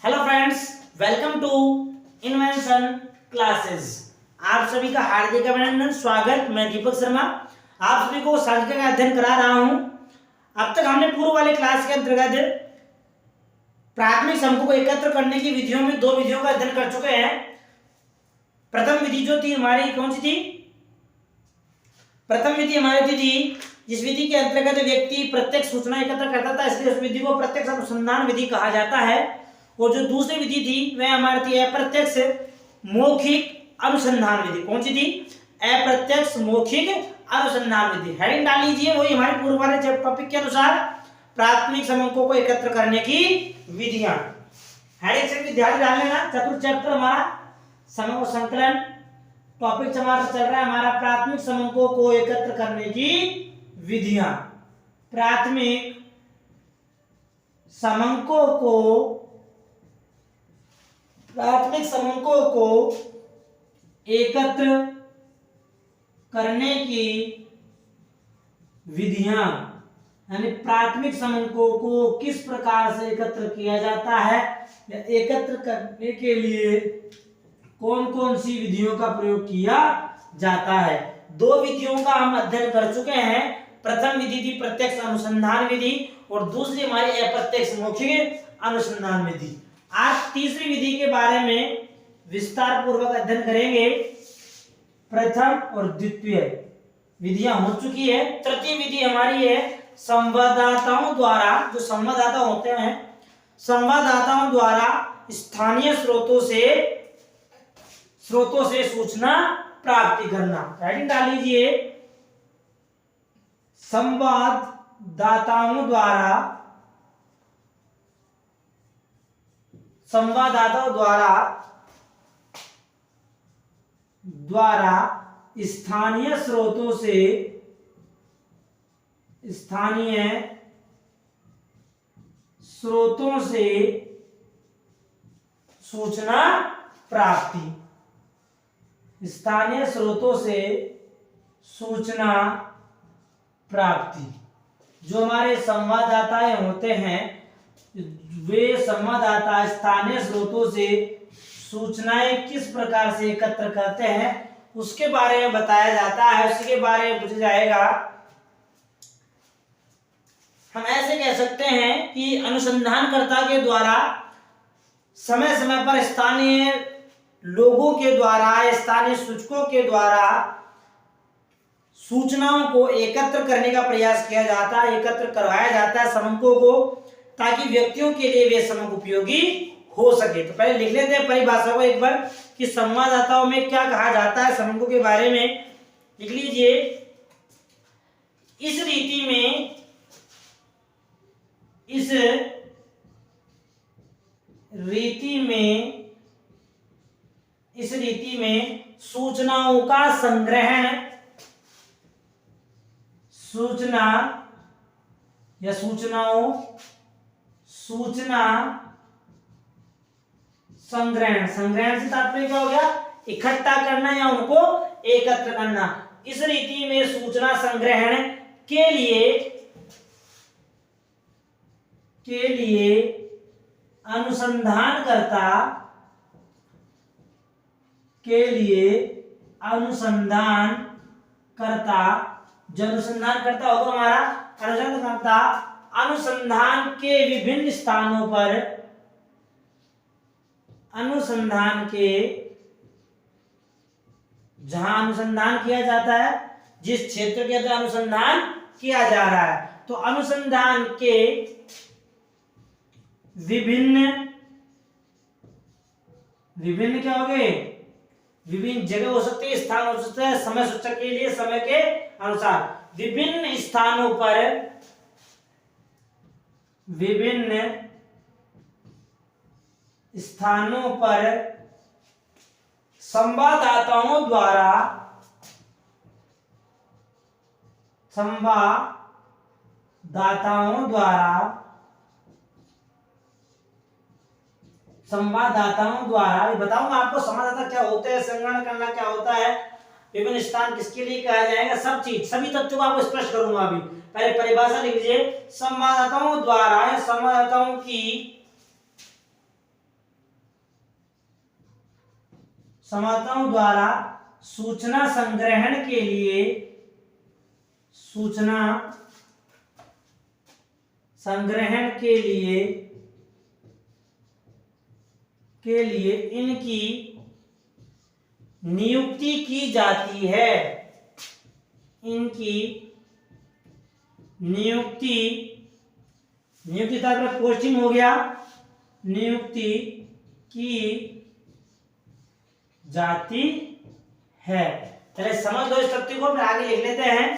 Hello friends, welcome to invention classes. आप सभी का हार्दिक अभिनंदन, स्वागत। मैं दीपक शर्मा आप सभी को सांख्यिकी का अध्ययन करा रहा हूं। अब तक हमने पूर्व वाले क्लास के अंतर्गत प्राथमिक समूह को एकत्र करने की विधियों में दो विधियों का अध्ययन कर चुके हैं। प्रथम विधि जो थी हमारी कौन सी थी? प्रथम विधि हमारी थी जिस विधि के अंतर्गत व्यक्ति प्रत्यक्ष सूचना एकत्र करता था, इसलिए उस विधि को प्रत्यक्ष अनुसंधान विधि कहा जाता है। और जो दूसरी विधि थी वह हमारी थी अप्रत्यक्ष मौखिक अनुसंधान विधि। कौन सी थी? अप्रत्यक्ष मौखिक अनुसंधान विधि। हेडिंग डाल लीजिए, वही हमारे पूर्व वाले टॉपिक के अनुसार प्राथमिक समूहों को एकत्र करने की विधियां। हेडिंग से ध्यान डाल लेना। चतुर्थ चैप्टर हमारा समूह संकलन टॉपिक हमारा चल रहा है, हमारा प्राथमिक समूहों को एकत्र करने की विधियां। प्राथमिक समूहों को एकत्र करने की विधियां, यानी प्राथमिक समूहों को किस प्रकार से एकत्र किया जाता है या एकत्र करने के लिए कौन कौन सी विधियों का प्रयोग किया जाता है। दो विधियों का हम अध्ययन कर चुके हैं। प्रथम विधि थी प्रत्यक्ष अनुसंधान विधि और दूसरी हमारी अप्रत्यक्ष मौखिक अनुसंधान विधि। आज तीसरी विधि के बारे में विस्तार पूर्वक अध्ययन करेंगे। प्रथम और द्वितीय विधियां हो चुकी है। तृतीय विधि हमारी है संवाददाताओं द्वारा, जो संवाददाता होते हैं, संवाददाताओं द्वारा स्थानीय स्रोतों से सूचना प्राप्ति करना। हेडिंग डाल लीजिए, संवाददाताओं द्वारा स्थानीय स्रोतों से सूचना प्राप्ति। स्थानीय स्रोतों से सूचना प्राप्ति। जो हमारे संवाददाता होते हैं, वे संवाददाता स्थानीय स्रोतों से सूचनाएं किस प्रकार से एकत्र करते हैं उसके बारे में बताया जाता है, उसके बारे में पूछा जाएगा। हम ऐसे कह सकते हैं कि अनुसंधानकर्ता के द्वारा समय समय पर स्थानीय लोगों के द्वारा, स्थानीय सूचकों के द्वारा सूचनाओं को एकत्र करने का प्रयास किया जाता है, एकत्र करवाया जाता है समूहों को, ताकि व्यक्तियों के लिए वे समूह उपयोगी हो सके। तो पहले लिख लेते हैं परिभाषा को एक बार कि संवाददाताओं में क्या कहा जाता है, समूहों के बारे में लिख लीजिए। इस रीति में सूचनाओं का संग्रहण, संग्रहण से तात्पर्य क्या हो गया? इकट्ठा करना या उनको एकत्र करना। इस रीति में सूचना संग्रहण के लिए अनुसंधानकर्ता जो अनुसंधानकर्ता होगा हमारा अनुसंधानकर्ता, अनुसंधान के विभिन्न स्थानों पर, जहां अनुसंधान किया जाता है, जिस क्षेत्र के अंदर अनुसंधान किया जा रहा है, तो अनुसंधान के विभिन्न क्या हो गए? विभिन्न जगह हो सकते हैं, स्थान हो सकते हैं, समय सूचक के लिए समय के अनुसार विभिन्न स्थानों पर संवाददाताओं द्वारा बताऊंगा आपको संवाददाता क्या होते हैं, संग्रहण करना क्या होता है, विभिन्न स्थान किसके लिए कहा जाएगा, सब चीज सभी तथ्यों को आपको स्पष्ट करूंगा। अभी पहले परिभाषा लिख लीजिए। संवाददाताओं द्वारा, संवाददाताओं की संवाददाताओं द्वारा सूचना संग्रहण के लिए इनकी नियुक्ति की जाती है। इनकी नियुक्ति था पोस्टिंग हो गया, नियुक्ति की जाती है। चलिए समझ लो इस तथ्य को, फिर आगे लिख लेते हैं।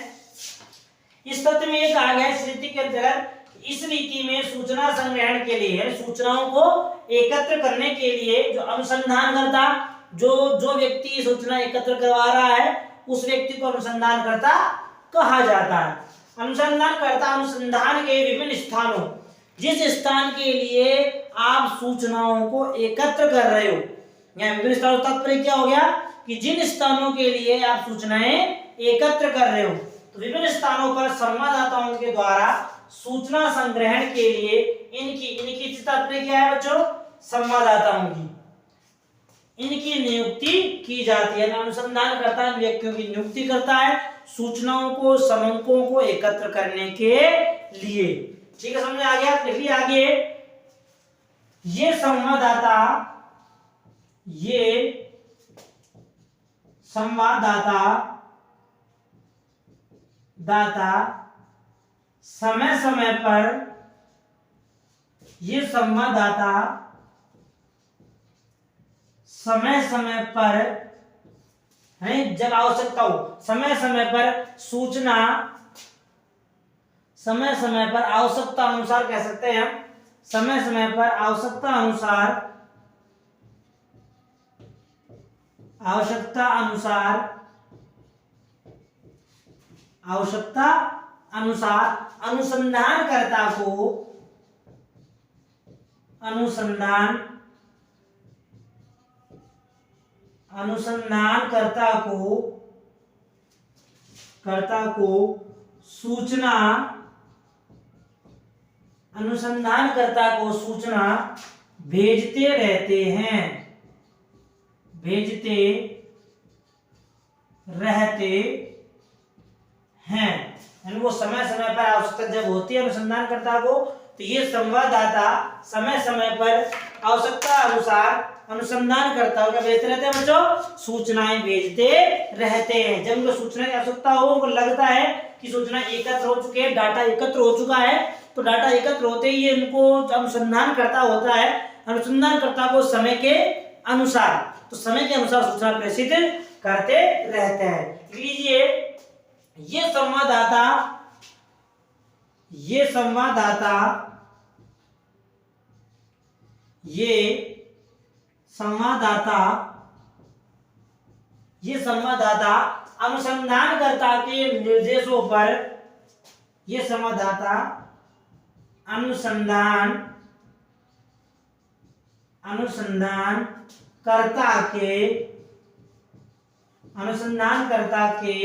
इस तथ्य में ये कहा गया इस रीति के अंतर्गत, इस रीति में सूचना संग्रहण के लिए सूचनाओं को एकत्र करने के लिए जो अनुसंधानकर्ता, जो व्यक्ति सूचना एकत्र करवा रहा है उस व्यक्ति को अनुसंधानकर्ता कहा जाता है। अनुसंधानकर्ता अनुसंधान के विभिन्न स्थानों, जिस स्थान के लिए आप सूचनाओं को एकत्र कर रहे हो, यहाँ विभिन्न स्थानों तात्पर्य क्या हो गया कि जिन स्थानों के लिए आप सूचनाएं एकत्र कर रहे हो, तो विभिन्न स्थानों पर संवाददाताओं के द्वारा सूचना संग्रहण के लिए इनकी तात्पर्य क्या है बच्चों, संवाददाताओं की इनकी नियुक्ति की जाती है। अनुसंधानकर्ता इन व्यक्तियों की नियुक्ति करता है सूचनाओं को, समंकों को एकत्र करने के लिए। ठीक है, समझ आ गया? लिख लिया आगे। ये संवाददाता समय समय पर है जब आवश्यकता हो, समय समय पर आवश्यकता अनुसार कह सकते हैं हम, समय समय पर आवश्यकता अनुसार अनुसंधानकर्ता को सूचना भेजते रहते हैं। यानी वो समय समय पर आवश्यकता जब होती है अनुसंधानकर्ता को, तो ये संवाददाता समय समय पर आवश्यकता अनुसार अनुसंधानकर्ताओं का भेजते रहते हैं बच्चों, सूचनाएं भेजते रहते हैं। जब उनको सूचना की आवश्यकता हो, उनको लगता है कि सूचना एकत्र हो चुकी है, डाटा एकत्र हो चुका है, तो डाटा एकत्र होते ही इनको अनुसंधानकर्ता होता है, अनुसंधानकर्ता को समय के अनुसार सूचना प्रेषित करते रहते हैं। लीजिए, ये संवाददाता अनुसंधानकर्ता के निर्देशों पर अनुसंधानकर्ता के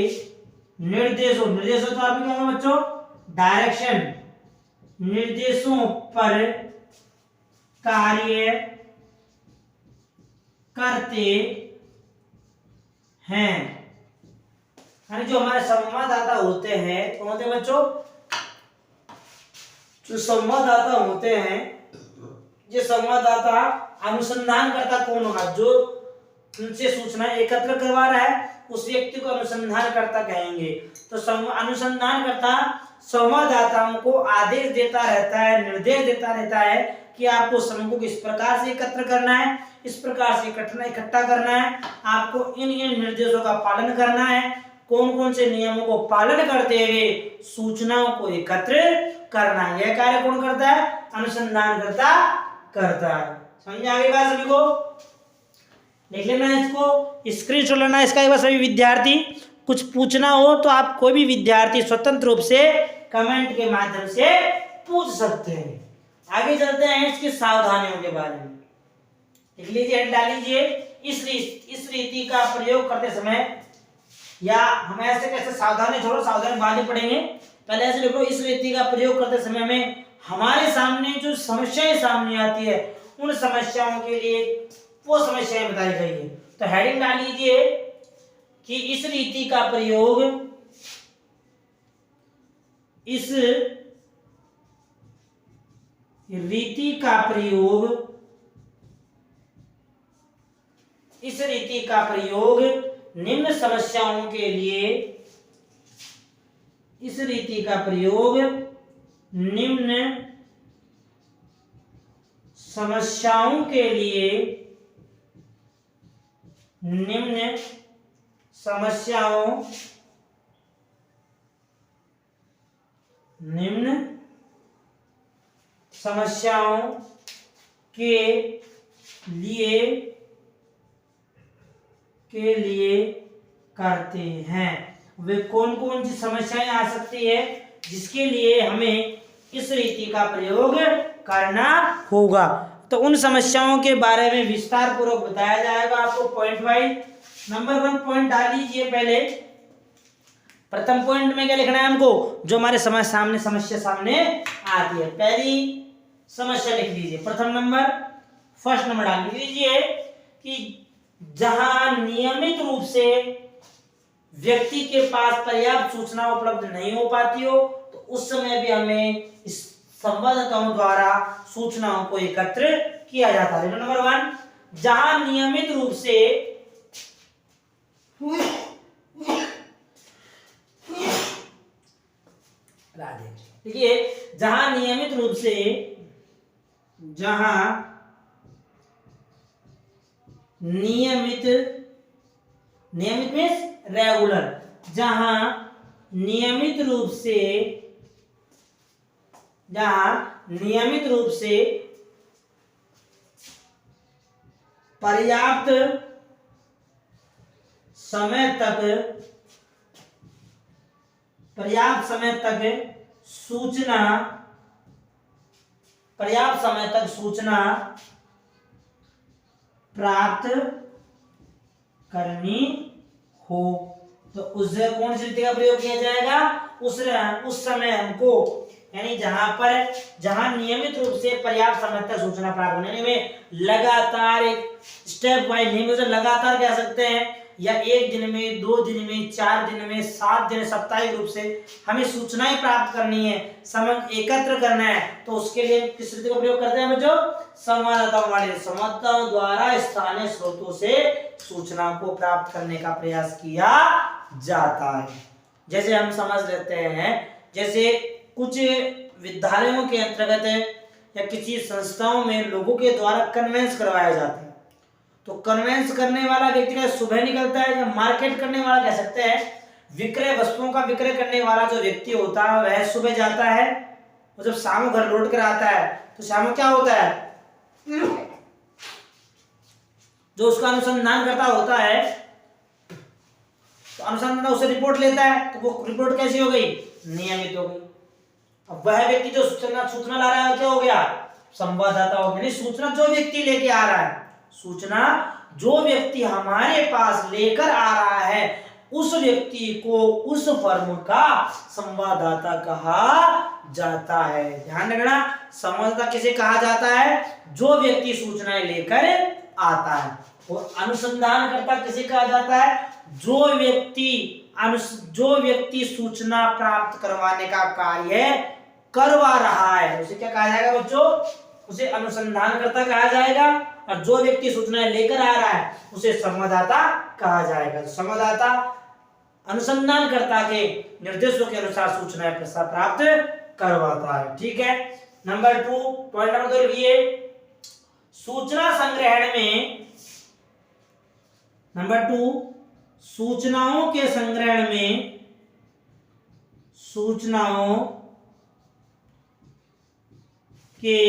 निर्देशों तो आपके क्या है बच्चों, डायरेक्शन, निर्देशों पर कार्य करते हैं। यानी जो हमारे संवाददाता होते हैं, कौन होते हैं बच्चों, जो संवाददाता होते हैं, ये संवाददाता अनुसंधानकर्ता कौन होगा, जो उनसे सूचना एकत्र करवा रहा है उस व्यक्ति को अनुसंधानकर्ता कहेंगे। तो अनुसंधानकर्ता संवाददाताओं को आदेश देता रहता है, निर्देश देता रहता है कि आपको समूह को इस प्रकार से एकत्र करना है, इस प्रकार से इकट्ठा करना है, आपको इन निर्देशों का पालन करना है, कौन कौन से नियमों को पालन करते हुए सूचनाओं को एकत्र करना है। यह कार्य कौन करता है, अनुसंधानकर्ता करता है। समझ आ गई बात सभी को? लिख लेना है, इसको स्क्रीनशॉट लेना है इसका एक बार सभी विद्यार्थी। कुछ पूछना हो तो आप कोई भी विद्यार्थी स्वतंत्र रूप से कमेंट के माध्यम से पूछ सकते हैं। आगे चलते हैं इसकी सावधानियों के बारे में। लिख लीजिए, हेड डाल लीजिए। इस रीति का प्रयोग करते समय, या हम ऐसे कैसे सावधानी छोड़ो, सावधानी बाद में पढ़ेंगे, पहले ऐसे लिखो, इस रीति का प्रयोग करते समय में हमारे सामने जो समस्याएं सामने आती है, उन समस्याओं के लिए वो समस्याएं बताई गई है। तो हेडिंग डाल लीजिए कि इस रीति का प्रयोग, इस रीति का प्रयोग, इस रीति का प्रयोग निम्न समस्याओं के लिए, इस रीति का प्रयोग निम्न समस्याओं के लिए, निम्न समस्याओं, निम्न समस्याओं के लिए करते हैं। वे कौन कौन सी समस्याएं आ सकती है जिसके लिए हमें इस रीति का प्रयोग करना होगा? तो उन समस्याओं के बारे में विस्तार पूर्वक बताया जाएगा आपको पॉइंट वाइज। नंबर 1 पॉइंट डाल लीजिए पहले। प्रथम पॉइंट में क्या लिखना है हमको? जो हमारे समस्या सामने आती है, पहली समस्या लिख लीजिए। प्रथम नंबर, फर्स्ट नंबर डाल लीजिए कि जहां नियमित रूप से व्यक्ति के पास पर्याप्त सूचना उपलब्ध नहीं हो पाती हो, तो उस समय भी हमें इस संवाददाताओं द्वारा सूचनाओं को एकत्र किया जाता है। नंबर 1, जहां नियमित रूप से देखिए, जहां नियमित रूप से, जहां नियमित मीन्स रेगुलर, जहां नियमित रूप से, पर्याप्त समय तक सूचना प्राप्त करनी हो, तो उससे कौन सी रीति का प्रयोग किया जाएगा? उस समय हमको, यानी जहां नियमित रूप से पर्याप्त समय तक सूचना प्राप्त होने में लगातार, एक स्टेप वाइज नहीं, मतलब लगातार कह सकते हैं, या 1 दिन में, 2 दिन में, 4 दिन में, 7 दिन, साप्ताहिक रूप से हमें सूचनाएं प्राप्त करनी है, समय एकत्र करना है, तो उसके लिए किस रीति का प्रयोग करते हैं जो संवाददाताओं द्वारा स्थानीय स्रोतों से सूचना को प्राप्त करने का प्रयास किया जाता है। जैसे हम समझ लेते हैं, जैसे कुछ विद्यालयों के अंतर्गत या किसी संस्थाओं में लोगों के द्वारा कन्वेंस करवाए जाते हैं, तो कन्वेंस करने वाला व्यक्ति का सुबह निकलता है, या मार्केट करने वाला कह सकते हैं, विक्रय, वस्तुओं का विक्रय करने वाला जो व्यक्ति होता है वह सुबह जाता है, और जब शाम को घर लौट कर आता है तो शाम को क्या होता है, जो उसका अनुसंधान करता होता है, तो अनुसंधान उसे रिपोर्ट लेता है, तो वो रिपोर्ट कैसी हो गई? नियमित हो गई। अब वह व्यक्ति जो सूचना ला रहा है क्या हो गया? संवाददाता हो गया। सूचना जो व्यक्ति लेके आ रहा है, सूचना जो व्यक्ति हमारे पास लेकर आ रहा है, उस व्यक्ति को उस फर्म का संवाददाता कहा जाता है। ध्यान रखना, संवाददाता किसे कहा जाता है? जो व्यक्ति सूचनाएं लेकर आता है। और अनुसंधानकर्ता किसे कहा जाता है? जो व्यक्ति सूचना प्राप्त करवाने का कार्य करवा रहा है, उसे क्या कहा जाएगा बच्चों? उसे अनुसंधानकर्ता कहा जाएगा। और जो व्यक्ति सूचनाएं लेकर आ रहा है उसे संवाददाता कहा जाएगा। संवाददाता अनुसंधानकर्ता के निर्देशों के अनुसार सूचनाएं प्राप्त करवाता है। ठीक है। नंबर 2, पॉइंट नंबर 2 लिखिए। सूचना संग्रहण में, नंबर 2, सूचनाओं के संग्रहण में, सूचनाओं के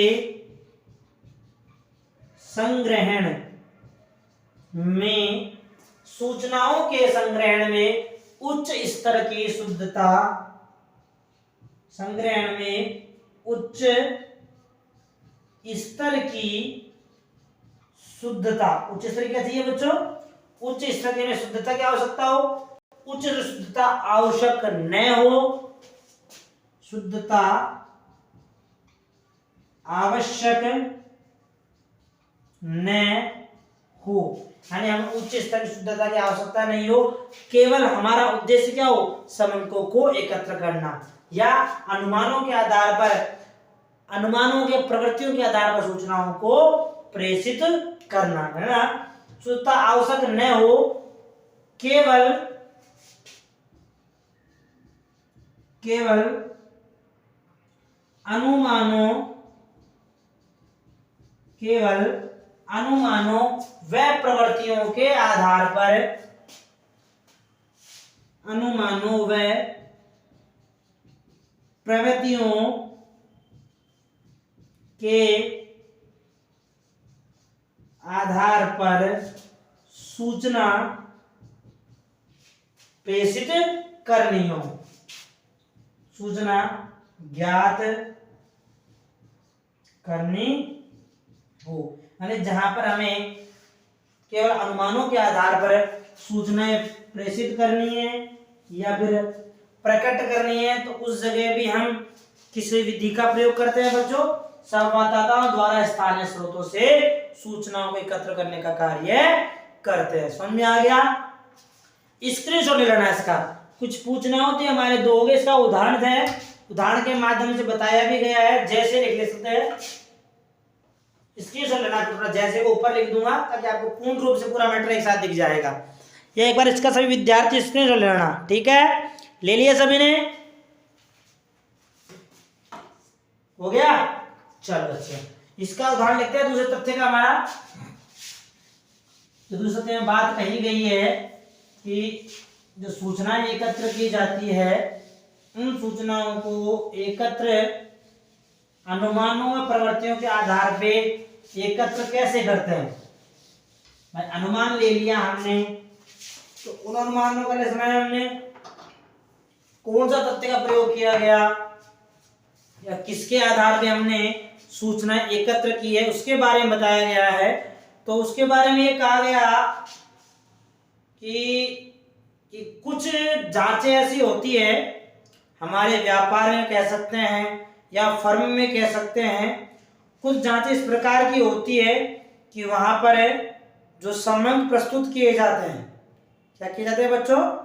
संग्रहण में, सूचनाओं के संग्रहण में उच्च स्तर की शुद्धता, संग्रहण में उच्च स्तर की शुद्धता, उच्च स्तर की क्या चाहिए बच्चों? उच्च स्तर में शुद्धता की आवश्यकता हो, उच्च शुद्धता आवश्यक न हो, शुद्धता आवश्यक न हो, यानी हमें उच्च स्तर की शुद्धता की आवश्यकता नहीं हो, केवल हमारा उद्देश्य क्या हो, समंको को एकत्र करना या अनुमानों के आधार पर, अनुमानों के प्रवृत्तियों के आधार पर सूचनाओं को प्रेषित करना, है ना। शुद्धता आवश्यक न हो, केवल केवल अनुमानों व प्रवृत्तियों के आधार पर, अनुमानों व प्रवृत्तियों के आधार पर सूचना प्रेषित करनी हो, सूचना ज्ञात करनी हो, यानी जहां पर हमें केवल अनुमानों के आधार पर सूचनाएं प्रेषित करनी है या फिर प्रकट करनी है, तो उस जगह भी हम किसी विधि का प्रयोग करते हैं बच्चों, संवाददाताओं द्वारा स्थानीय स्रोतों से सूचनाओं को एकत्र करने का कार्य करते हैं। समझ में आ गया? स्क्रीनशॉट ले लेना इसका, कुछ पूछना हो तो हमारे दोगे, इसका उदाहरण है, उदाहरण के माध्यम से बताया भी गया है, जैसे लिख सकते हैं, स्क्रीनशॉट लेना पूरा, जैसे को ऊपर लिख दूंगा ताकि आपको पूर्ण रूप से पूरा मैटर एक साथ दिख जाएगा। ये एक बार इसका सभी विद्यार्थी स्क्रीनशॉट ले लेना, ठीक है? ले लिए सभी ने? हो गया? चलो अच्छा, इसका उदाहरण लिखते हैं दूसरे तथ्य का हमारा। तो दूसरे तथ्य में बात कही गई है कि जो सूचनाएं एकत्र की जाती है, उन सूचनाओं को एकत्र अनुमानों व प्रवृत्तियों के आधार पे एकत्र कैसे करते हैं। भाई अनुमान ले लिया हमने, तो उन अनुमानों का लिखना है हमने, कौन सा तथ्य का प्रयोग किया गया या किसके आधार पे हमने सूचनाएं एकत्र की है, उसके बारे में बताया गया है। तो उसके बारे में ये कहा गया कि कुछ जांचें ऐसी होती है हमारे व्यापार में कह सकते हैं या फर्म में कह सकते हैं, कुछ जांचें इस प्रकार की होती है कि वहां पर जो संबंध प्रस्तुत किए जाते हैं, क्या किए जाते हैं बच्चों,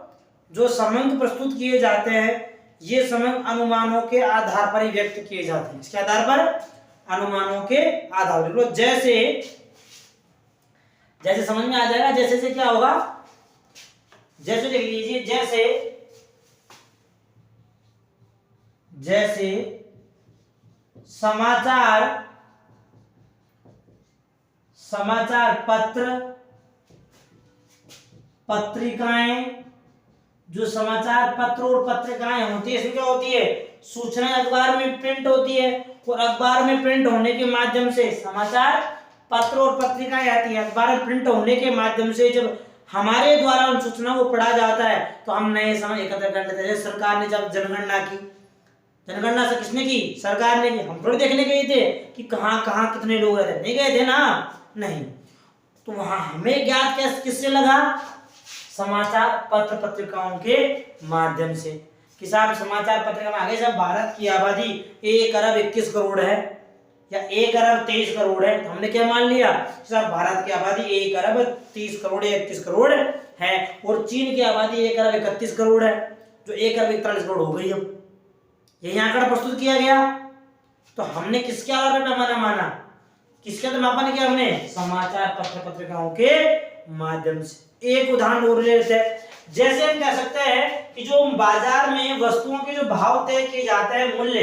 जो संबंध प्रस्तुत किए जाते हैं, ये संबंध अनुमानों के आधार पर ही व्यक्त किए जाते हैं। इसके आधार पर, अनुमानों के आधार पर, जैसे जैसे समझ में आ जाएगा, जैसे से क्या होगा, जैसे लिख लीजिए, जैसे समाचार पत्र, पत्रिकाएं, जो समाचार पत्र और पत्रिकाएं होती है, इसमें क्या होती है, सूचनाएं अखबार में प्रिंट होती है, और अखबार में प्रिंट होने के माध्यम से समाचार पत्र और पत्रिकाएं आती है, अखबार में प्रिंट होने के माध्यम से जब हमारे द्वारा उन सूचनाओं को पढ़ा जाता है तो हम नए समय एकत्र कर लेते हैं। जैसे सरकार ने जब जनगणना की, जनगणना से किसने की, सरकार ने की, हम थोड़ी देखने गए थे कि कहाँ कहाँ कितने लोग रहते, नहीं गए थे ना, नहीं। तो वहां हमें ज्ञात किससे लगा, समाचार पत्र पत्रिकाओं के माध्यम से। किसान समाचार पत्रिका में आगे जब भारत की आबादी 1 अरब 21 करोड़ है या 1 अरब 23 करोड़ है, तो हमने क्या मान लिया, सब भारत की आबादी 1 अरब 30 करोड़ या 31 करोड़ है, और चीन की आबादी 1 अरब 31 करोड़ है, जो 1 अरब 41 करोड़ हो गई। अब यही आंकड़ा प्रस्तुत किया गया, तो हमने किसके आधार पर पैमाना माना, किसके आधार मापन किया हमने, समाचार पत्र पत्रिकाओं के माध्यम से। एक उदाहरण और ले लेते हैं, जैसे हम कह सकते हैं कि जो बाजार में वस्तुओं के जो भाव तय किए जाते हैं, मूल्य,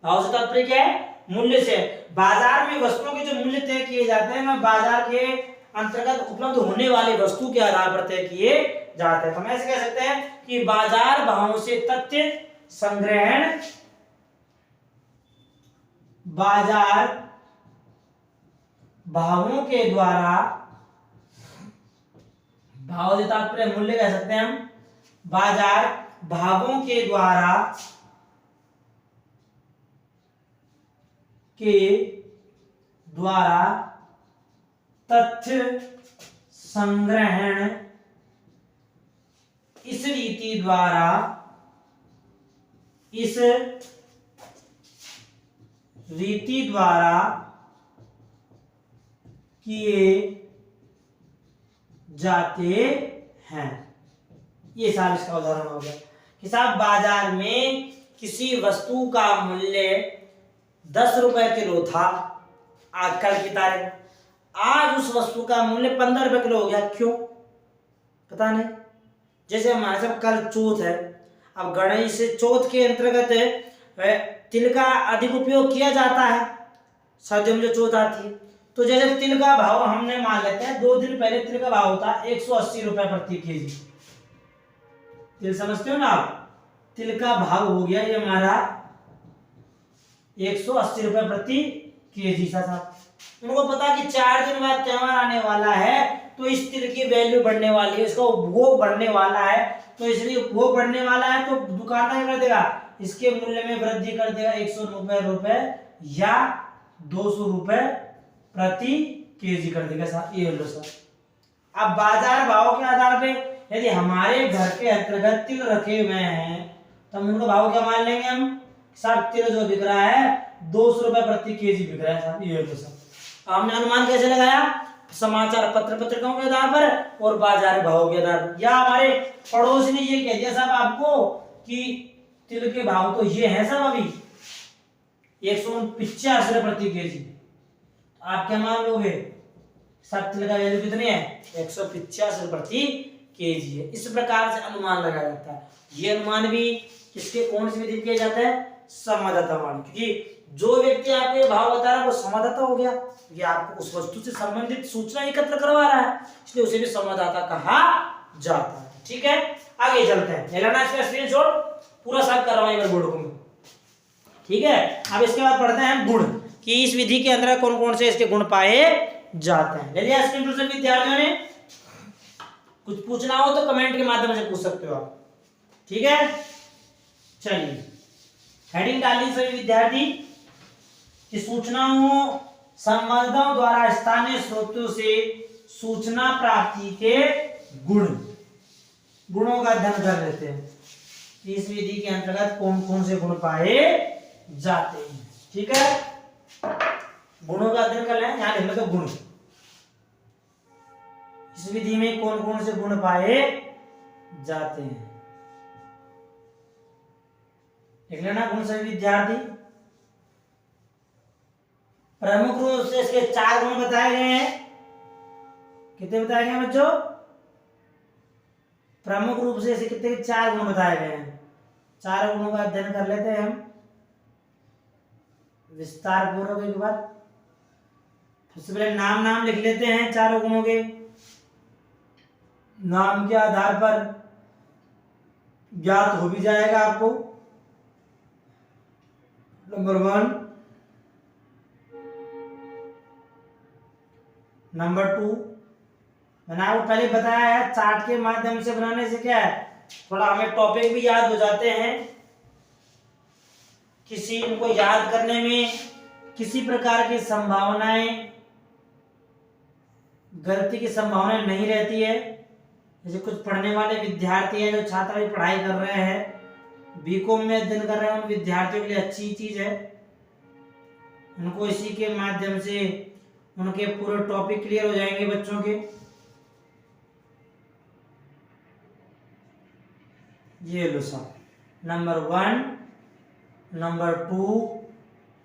भाव से तात्पर्य क्या है, मूल्य से, बाजार में वस्तुओं के जो मूल्य तय किए जाते हैं, वह बाजार के अंतर्गत उपलब्ध होने वाली वस्तु के आधार पर तय किए जाते हैं। तो हम ऐसे कह सकते हैं कि बाजार भावों से तथ्य संग्रहण, बाजार भावों के द्वारा, भाव से तात्पर्य मूल्य कह सकते हैं हम, बाजार भावों के द्वारा तथ्य संग्रहण, इस रीति द्वारा किए जाते हैं। ये साहब इसका उदाहरण हो गया कि साहब बाजार में किसी वस्तु का मूल्य 10 रुपए किलो था आज कल की तारीख, आज उस वस्तु का मूल्य 15 रुपए किलो हो गया। क्यों? पता नहीं। जैसे हमारे सब कल चौथ है, अब गणेश चौथ के अंतर्गत तिल का अधिक उपयोग किया जाता है, सर्दियों में जो चौथ आती है। तो जैसे तिल का भाव हमने मान लेते हैं 2 दिन पहले तिल का भाव होता 180 रुपए प्रति केजी। तिल समझते हो ना आप? तिल का भाव हो गया ये हमारा 180 रुपए प्रति केजी। साहब उनको पता कि 4 दिन बाद त्योहार आने वाला है, तो इस तिल की वैल्यू बढ़ने वाली है, इसका उपभोग बढ़ने वाला है, तो इसलिए उपभोग बढ़ने वाला है तो दुकानदार कर देगा, इसके मूल्य में वृद्धि कर देगा 190 रुपए या 200 रुपए प्रति केजी कर देगा। साहब ये लो सर। अब बाजार भाव के आधार पे यदि हमारे घर के अंतर्गत तिल रखे हुए हैं तो हम उनका भाव क्या मान लेंगे हम? साहब तिल जो बिक रहा है 200 रुपए प्रति केजी बिक रहा है। साहब ये लो सर। हमने अनुमान कैसे लगाया? समाचार पत्र पत्रिकाओं के आधार पर और बाजार भाव के आधार पर। या हमारे पड़ोस ने ये कह दिया साहब आपको कि तिल के भाव तो ये है साहब अभी 150 रुपए प्रति केजी, आप क्या मान लोगे? सब तिल का वैल्यू कितनी है? 150 रुपए प्रति केजी है। इस प्रकार से अनुमान लगाया जाता है। ये अनुमान भी किसके कौन सी विधि किया जाता है? संवाददाता मान। क्योंकि जो व्यक्ति आपको ये भाव बता रहा है वो संवाददाता हो गया, ये आपको उस वस्तु से संबंधित सूचना एकत्र करवा रहा है, इसलिए उसे भी संवाददाता कहा जाता है। ठीक है, आगे चलते हैं। लेना इसका स्क्रीनशॉट, पूरा साफ करवाएंगे बोर्ड को। ठीक है, अब इसके बाद पढ़ते हैं गुण, कि इस विधि के अंदर कौन कौन से इसके गुण पाए जाते हैं। ले लिया स्क्रीन पर विद्यार्थियों ने? कुछ पूछना हो तो कमेंट के माध्यम से पूछ सकते हो आप। ठीक है, चलिए हेडिंग डालिए सभी विद्यार्थी कि सूचनाओं संवाददाताओं द्वारा स्थानीय स्रोतों से सूचना प्राप्ति के गुण, गुणों का अध्ययन कर लेते हैं। इस विधि के अंतर्गत कौन कौन से गुण पाए जाते हैं। ठीक है, गुणों का अध्ययन कर लें। यहाँ लिख लो गुण, इस विधि में कौन कौन से गुण पाए जाते हैं। लिख लेना गुण सभी विद्यार्थी। प्रमुख रूप से इसके 4 गुण बताए गए हैं। कितने बताए गए बच्चों? प्रमुख रूप से इसे कितने? 4 गुण बताए गए हैं। 4 गुणों का अध्ययन कर लेते हैं हम विस्तार पूर्वक एक बार। सबसे पहले नाम लिख लेते हैं 4 गुणों के। नाम के आधार पर ज्ञात हो भी जाएगा आपको। नंबर 1, नंबर 2, मैंने आपको पहले बताया है चार्ट के माध्यम से बनाने से क्या है, थोड़ा हमें टॉपिक भी याद हो जाते हैं। किसी इनको याद करने में किसी प्रकार की संभावनाएं, गलती की संभावना नहीं रहती है। जैसे कुछ पढ़ने वाले विद्यार्थी हैं जो छात्र की पढ़ाई कर रहे हैं, बीकॉम में अध्ययन कर रहे हैं, उन विद्यार्थियों के लिए अच्छी चीज है। उनको इसी के माध्यम से उनके पूरे टॉपिक क्लियर हो जाएंगे बच्चों के। ये लो सब, नंबर 1, नंबर 2,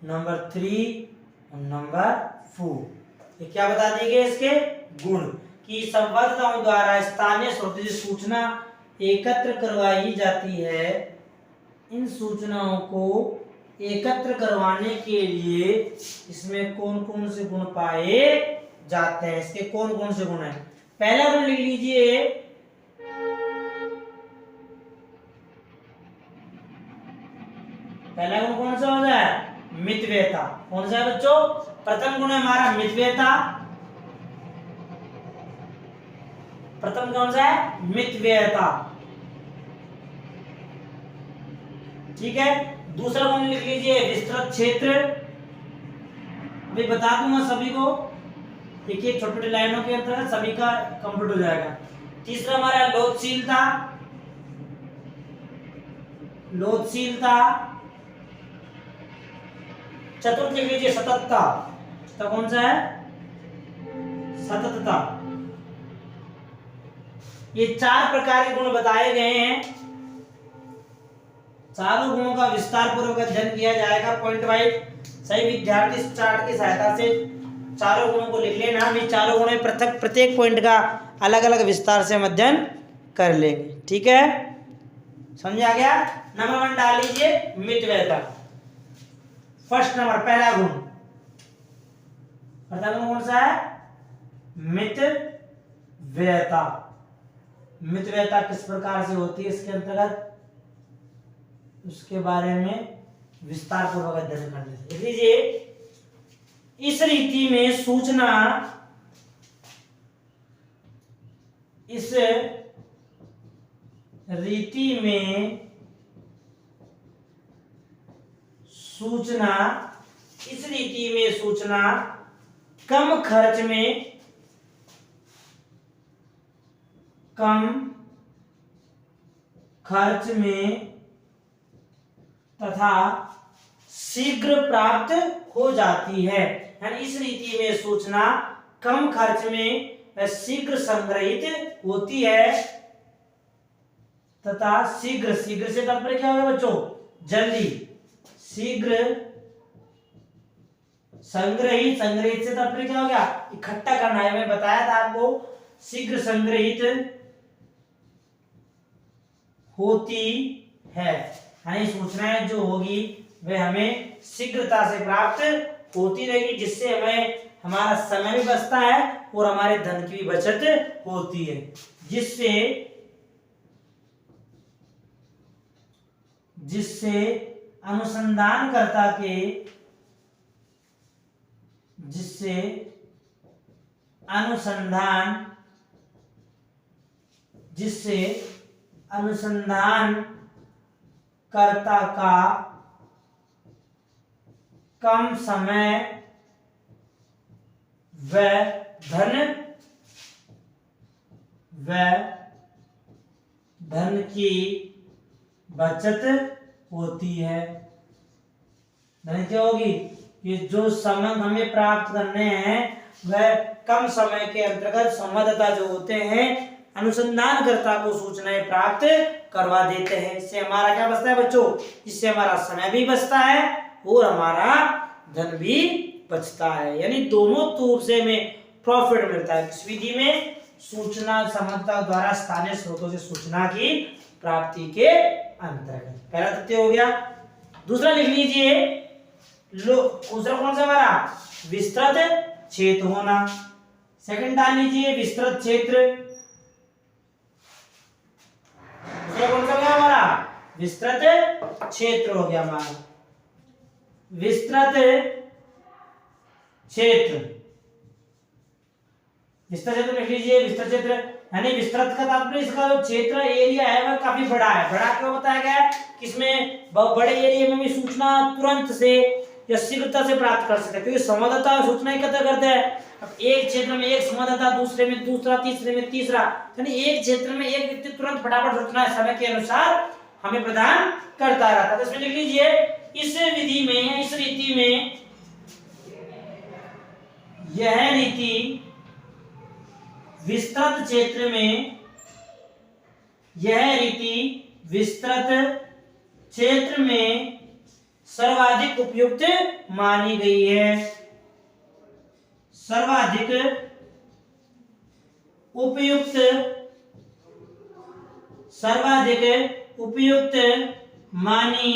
नंबर 3 और नंबर 4। ये क्या बता दिए गए इसके गुण, कि संवाददाताओं द्वारा स्थानीय स्रोत से सूचना एकत्र करवाई जाती है। इन सूचनाओं को एकत्र करवाने के लिए इसमें कौन कौन से गुण पाए जाते हैं। इसके कौन कौन से गुण हैं? पहला गुण लिख लीजिए, पहला गुण कौन सा होता है? मितव्ययता। कौन सा है बच्चों? प्रथम गुण है हमारा मितव्ययता। प्रथम कौन सा है? मितव्ययता। ठीक है, दूसरा गुण लिख लीजिए विस्तृत क्षेत्र। अभी बता दूंगा सभी को, देखिए छोटी छोटी लाइनों के अंतर्गत सभी का कंप्लीट हो जाएगा। तीसरा हमारा लोचशीलता, लोचशीलता। चतुर्थ लिख लीजिए सततता। 4था कौन सा है? सततता। ये 4 प्रकार के गुण बताए गए हैं। चारों गुणों का विस्तार पूर्वक अध्ययन किया जाएगा पॉइंट वाइज। सही विद्यार्थी इस चार्ट की सहायता से चारों गुणों को लिख लेना। हम ये चारों गुणों में पृथक प्रत्येक पॉइंट का अलग अलग विस्तार से हम अध्ययन कर लेंगे। ठीक है, समझ आ गया। नंबर 1 डाल लीजिए, मितव्ययता। फर्स्ट नंबर, पहला गुण, पहला गुण कौन सा है? मितव्ययता। मितव्ययता किस प्रकार से होती है इसके अंतर्गत, उसके बारे में विस्तार पूर्वक अध्ययन कर लेते। लिख लीजिए, इस रीति में सूचना, इस रीति में सूचना, इस रीति में सूचना कम खर्च में, कम खर्च में तथा शीघ्र प्राप्त हो जाती है। यानी इस रीति में सूचना कम खर्च में व शीघ्र संग्रहित होती है तथा शीघ्र, शीघ्र से तात्पर्य क्या होगा बच्चों? जल्दी। शीघ्र संग्रहित, संग्रहित से तात्पर्य क्या हो गया? इकट्ठा करना है। मैं बताया था आपको, शीघ्र संग्रहित होती है। यानी सूचनाएं जो होगी वे हमें शीघ्रता से प्राप्त होती रहेगी, जिससे हमें हमारा समय भी बचता है और हमारे धन की भी बचत होती है, जिससे जिससे अनुसंधानकर्ता के, जिससे अनुसंधानकर्ता का कम समय व धन की बचत होती है। धन क्या होगी? ये जो संबंध हमें प्राप्त करने हैं वह कम समय के अंतर्गत संवाददाता जो होते हैं अनुसंधानकर्ता को सूचनाएं प्राप्त करवा देते हैं। इससे हमारा क्या बचता है बच्चों? इससे हमारा समय भी बचता है और हमारा धन भी बचता है। यानी दोनों रूप से हमें प्रॉफिट मिलता है। इस विधि में सूचना संवाददाता द्वारा स्थानीय स्रोतों से सूचना की प्राप्ति के अंतर्गत। पहला तथ्य हो गया। दूसरा लिख लीजिए, दूसरा कौन सा हमारा? विस्तृत क्षेत्र होना। सेकंड डाल लीजिए, विस्तृत क्षेत्र। दूसरा कौन सा हो गया हमारा? विस्तृत क्षेत्र हो गया हमारा। विस्तृत क्षेत्र, विस्तृत क्षेत्र लिख लीजिए। विस्तृत क्षेत्र यानी विस्तृत का तात्पर्य इसका जो क्षेत्र एरिया है वह काफी बड़ा है। बड़ा क्यों बताया गया है? किसमें बड़े एरिया में भी सूचना तुरंत से या शीघ्रता से प्राप्त कर सकते हैं, क्योंकि संवाददाता सूचना एकत्र करते हैं। अब एक क्षेत्र में एक संवाददाता, दूसरे में दूसरा, तीसरे में तीसरा, यानी एक क्षेत्र में एक व्यक्ति तुरंत फटाफट सूचना समय के अनुसार हमें प्रदान करता रहता है। तो इसमें लिख लीजिए, इस विधि में, इस रीति में, यह रीति विस्तृत क्षेत्र में, यह रीति विस्तृत क्षेत्र में सर्वाधिक उपयुक्त मानी गई है। सर्वाधिक उपयुक्त, सर्वाधिक उपयुक्त मानी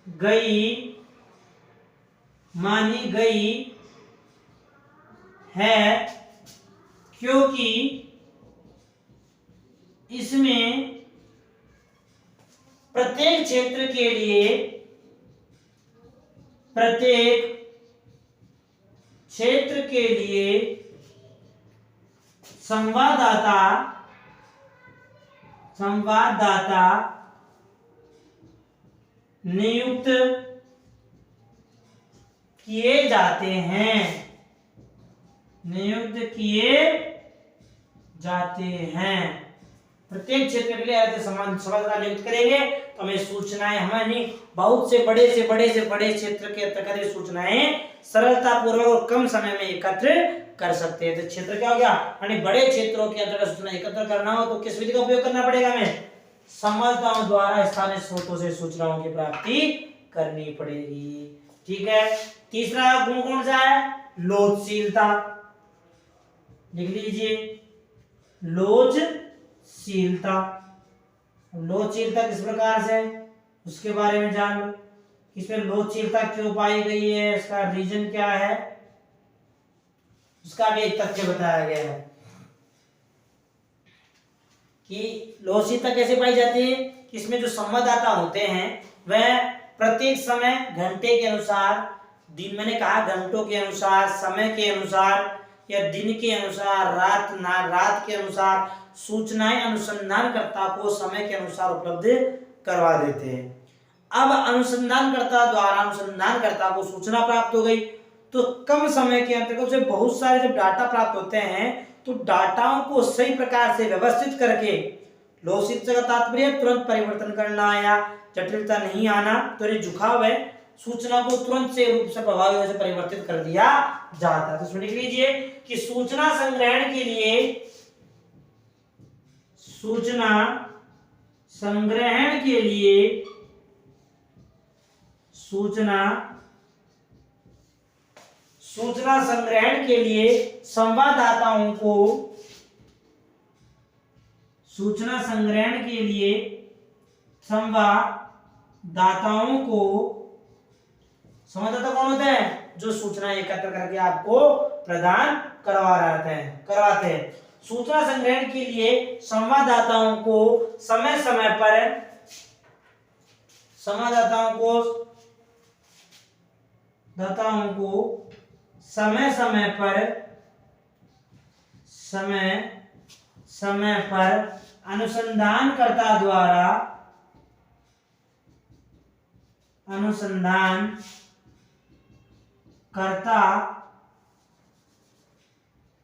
गई है, क्योंकि इसमें प्रत्येक क्षेत्र के लिए, प्रत्येक क्षेत्र के लिए संवाददाता नियुक्त किए जाते हैं, नियुक्त किए जाते हैं। प्रत्येक क्षेत्र के लिए ऐसे समान संवाददाता नियुक्त करेंगे तो हमें सूचनाएं हमारी बहुत से बड़े क्षेत्र के अंतर्गत सूचनाएं सरलता पूर्वक और कम समय में एकत्र कर सकते हैं। तो क्षेत्र क्या हो गया, यानी बड़े क्षेत्रों के अंतर्गत सूचना एकत्र करना हो तो किस विधि का उपयोग करना पड़ेगा, हमें संवाददाताओं द्वारा स्थानीय स्रोतों से सूचनाओं की प्राप्ति करनी पड़ेगी। ठीक है, तीसरा गुण कौन सा है, लोचशीलता। लिख लीजिए, लोचशीलता। लोचशीलता किस प्रकार से, उसके बारे में जान लो। इसमें लोचशीलता क्यों पाई गई है, इसका रीजन क्या है, उसका भी एक तथ्य बताया गया है कि लोचशीलता कैसे पाई जाती है। इसमें जो संवाददाता होते हैं वह प्रत्येक समय घंटे के अनुसार, दिन मैंने कहा घंटों के अनुसार, समय के अनुसार या दिन के अनुसार, रात के अनुसार सूचनाएं अनुसंधानकर्ता को समय के अनुसार उपलब्ध करवा देते हैं। अब अनुसंधानकर्ता को सूचना प्राप्त हो गई तो कम समय के अंतर्गत से बहुत सारे जब डाटा प्राप्त होते हैं तो डाटाओं को सही प्रकार से व्यवस्थित करके, लोचशीलता का तात्पर्य तुरंत परिवर्तन करना या जटिलता नहीं आना, तो झुकाव है, सूचना को तुरंत से रूप से प्रभावी से परिवर्तित कर दिया जाता है। तो सुन लीजिए कि सूचना संग्रहण के लिए संवाददाताओं को संवाददाता कौन होते हैं, जो सूचना एकत्र करके आपको प्रदान करवाते हैं। सूचना संग्रहण के लिए संवाददाताओं को समय समय पर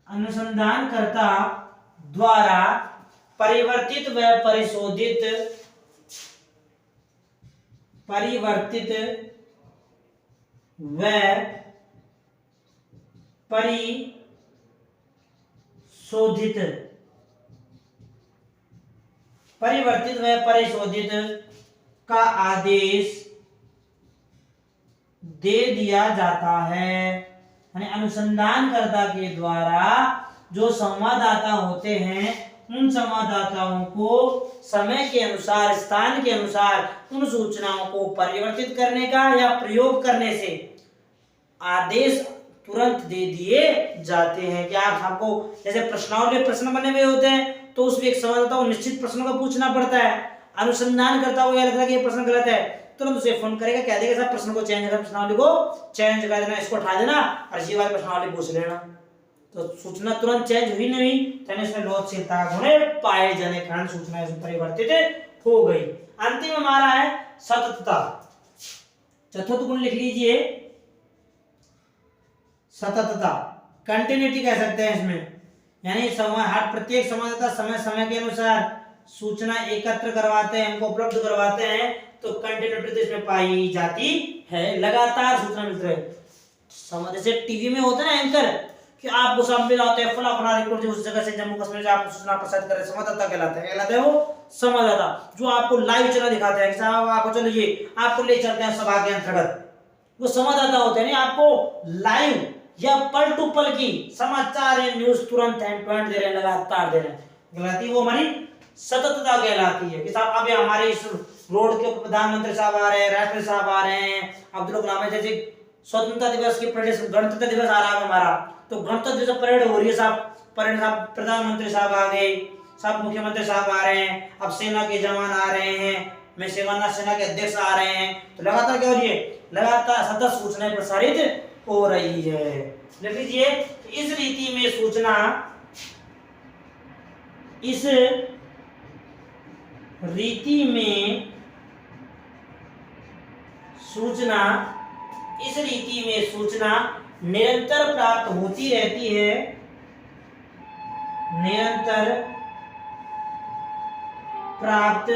अनुसंधानकर्ता द्वारा परिवर्तित व परिशोधित का आदेश दे दिया जाता है। यानी अनुसंधानकर्ता के द्वारा जो संवाददाता होते हैं उन संवाददाताओं को समय के अनुसार, स्थान के अनुसार उन सूचनाओं को परिवर्तित करने का या प्रयोग करने से आदेश तुरंत दे दिए जाते हैं। क्या आपको जैसे प्रश्नावली प्रश्न बने हुए होते हैं तो उसमें एक संवाददाता को निश्चित प्रश्नों का पूछना पड़ता है, अनुसंधानकर्ता को यह लगता है कि ये प्रश्न गलत है, तुरंत उसे फोन करेगा, कह देगा सर प्रश्न को चेंज कर, प्रश्नावली को चेंज कर देना, इसको उठा देना और ये वाली प्रश्नावली पूछ लेना। तो सूचना तुरंत चेंज हुई नहीं, तो इसमें लोचशीलता गुण पाए जाने के कारण सूचना इसमें परिवर्तित हो गई। अंतिम हमारा है सततता। चतुर्थ गुण लिख लीजिए, सततता, कंटिन्यूटी कह सकते हैं इसमें। यानी हर प्रत्येक संवाददाता समय समय के अनुसार सूचना एकत्र करवाते हैं, हमको उपलब्ध करवाते हैं, तो कंटिन्यूटी तो इसमें पाई जाती है, लगातार सूचना मिलती रहे। जैसे टीवी में होता है ना एंकर कि आपको सामने लाते हैं फला रिपोर्ट उस जगह से जम्मू कश्मीर से आपको सूचना प्रसारित कर रहे, संवाददाता कहलाते हैं वो संवाददाता, जो आपको लाइव चला दिखाते हैं, साहब आपको चलो ये आपको ले चलते हैं सभा के अंतर्गत, वो संवाददाता होते हैं। आपको लाइव या पल टू पल की समाचार या न्यूज तुरंत हैंड टू हैंड दे रहे हैं, लगातार दे रहे हैं, कहलाती वो हमारी सततता कहलाती है। कि साहब अभी हमारे इस रोड के प्रधानमंत्री साहब आ रहे हैं, राष्ट्रपति साहब आ रहे हैं, अब्दुल कलाम जैसे स्वतंत्रता दिवस की परेड, गणतंत्र दिवस आ रहा है हमारा, तो गणतंत्र दिवस परेड हो रही है, साहब परेड साहब प्रधानमंत्री साहब आ गए, साहब मुख्यमंत्री साहब आ रहे हैं, अब सेना के जवान आ रहे हैं, में सेना के अध्यक्ष आ रहे हैं, तो लगातार क्या हो रही है, लगातार सतत सूचनाएं प्रसारित हो रही है। देख लीजिए, इस रीति में सूचना निरंतर प्राप्त होती रहती है, निरंतर प्राप्त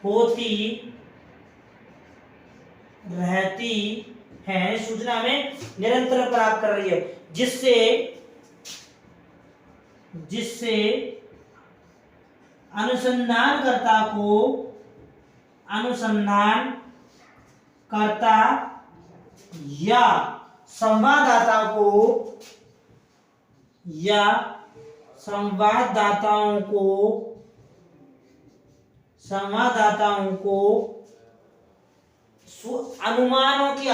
होती रहती है, सूचना में निरंतर प्राप्त कर रही है, जिससे अनुसंधानकर्ता या संवाददाताओं को अनुमानों की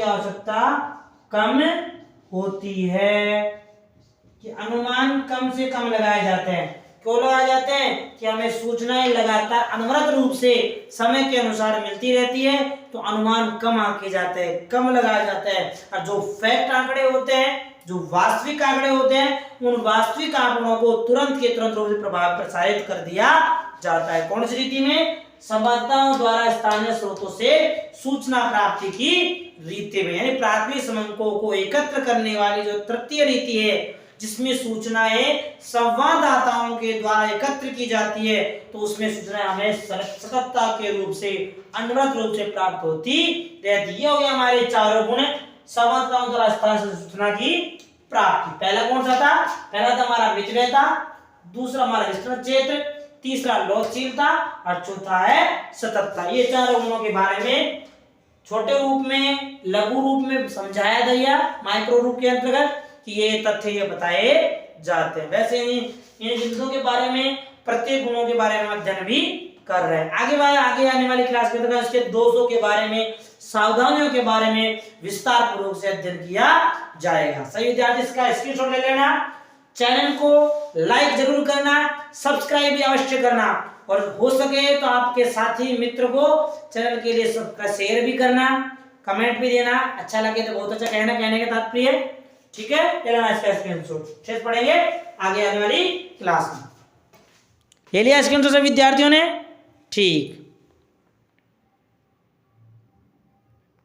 आवश्यकता कम होती है, कि अनुमान कम से कम लगाए जाते हैं। क्यों लगाए जाते हैं? कि हमें सूचनाएं लगातार अनवरत रूप से समय के अनुसार मिलती रहती है, तो अनुमान कम आके जाते हैं, कम लगाया जाता है। और जो फैक्ट आंकड़े होते हैं, जो वास्तविक आंकड़े होते हैं, उन वास्तविक आंकड़ों को तुरंत के तुरंत रूप से प्रसारित कर दिया जाता है। कौन सी रीति में? संवाददाताओं द्वारा स्थानीय स्रोतों से सूचना प्राप्ति की रीति में, यानी प्राथमिक समंकों को एकत्र करने वाली जो तृतीय रीति है, जिसमें सूचनाएं संवाददाताओं के द्वारा एकत्र की जाती है, तो उसमें सूचनाएं हमें सततता के रूप से, अनवरत रूप से प्राप्त होती रहती है। ये हो गया हमारे चारों गुण संवाददाताओं द्वारा स्थानीय सूचना की प्राप्ति। पहला कौन सा था? पहला था हमारा मितव्ययता, दूसरा हमारा विस्तृत क्षेत्र, तीसरा लोकशीलता और चौथा है सततता। ये चारों गुणों के बारे में छोटे रूप में, लघु रूप में समझाया गया, माइक्रो रूप के अंतर्गत, कि ये तथ्य ये बताए जाते हैं। वैसे इन चीजों के बारे में, प्रत्येक गुणों के बारे में अध्ययन भी कर रहे हैं। आगे आने वाली क्लास के अंतर्गत इसके दोषों के बारे में, सावधानियों के बारे में विस्तार पूर्वक से अध्ययन किया जाएगा। सही विद्यार्थी, इसका स्क्रीनशॉट ले लेना, चैनल को लाइक जरूर करना, सब्सक्राइब भी अवश्य करना, और हो सके तो आपके साथी मित्र को चैनल के लिए शेयर भी करना, कमेंट भी देना, अच्छा लगे तो बहुत अच्छा कहना, कहने का तात्पर्य, ठीक है। चलो इसका स्क्रीनशॉट शेष पढ़ेंगे आगे आने वाली क्लास में। ले लिया स्क्रीनशॉट सब विद्यार्थियों ने? ठीक।